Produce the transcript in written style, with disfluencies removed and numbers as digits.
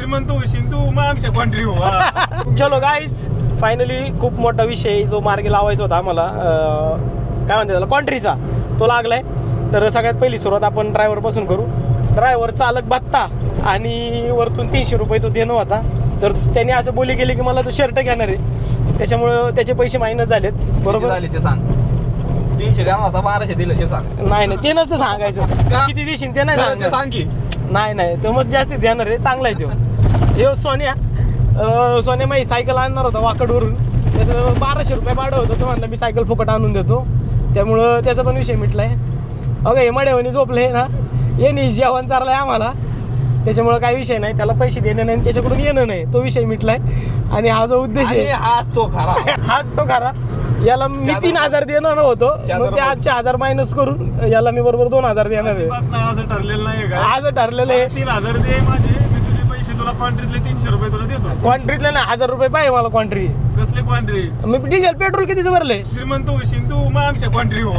श्रीमंत होशील तू मग आमच्या कॉन्ट्री हो. चलो गाईज, फायनली खूप मोठा विषय जो मार्गी लावायचा होता आम्हाला, काय म्हणते त्याला, कॉन्ट्रीचा, तो लागलाय. तर सगळ्यात पहिली सुरुवात आपण ड्रायव्हरपासून करू. ड्रायव्हर चालक भत्ता आणि वरतून 300 रुपये तो देणं होता. तर त्यांनी असं बोली केली की मला तो शर्ट घेणार आहे, त्याच्यामुळं त्याचे पैसे मायनस झालेत. बरोबर झाले ते सांग. 300 द्या होता 1200 दिलं ते सांग. नाही ते नसतं सांगायचं, किती देशील ते नाही ते सांग. सांग की. नाही तो मग जास्तीत देणार आहे, चांगला आहे तो. हे सोन्या माझी सायकल आणणार होता वाकडवरून, त्याचं 1200 रुपये भाडं होतं. तो म्हणलं मी सायकल फुकट आणून देतो, त्यामुळं त्याचा पण विषय मिटलाय. अगं हे मड्यावणी झोपलं आहे ना, ये नाही जेवण चारलं आहे आम्हाला, त्याच्यामुळं काही विषय नाही. त्याला पैसे देणे नाही, त्याच्याकडून येणं नाही, तो विषय मिटलाय. आणि हा जो उद्देश आहे हाच तो खरा. हाच तो खरा. याला मी 3000 देणार होतो, मग ते आज 4000 मायनस करून याला मी बरोबर 2000 देणार आहे. असं ठरलेलं नाही का? आज ठरलेलं आहे. 3000 दे माझे, मी तुझे पैसे तुला कॉन्ट्रीतले 300 रुपये तुला देतो. क्वांट्रीतले ना 1000 रुपये पाहिजे मला क्वांट्री. कसले कॉन्ट्री? मी डिझेल पेट्रोल कितीच भरले. श्रीमंत होशील तू मग आमच्या कॉन्ट्री हो.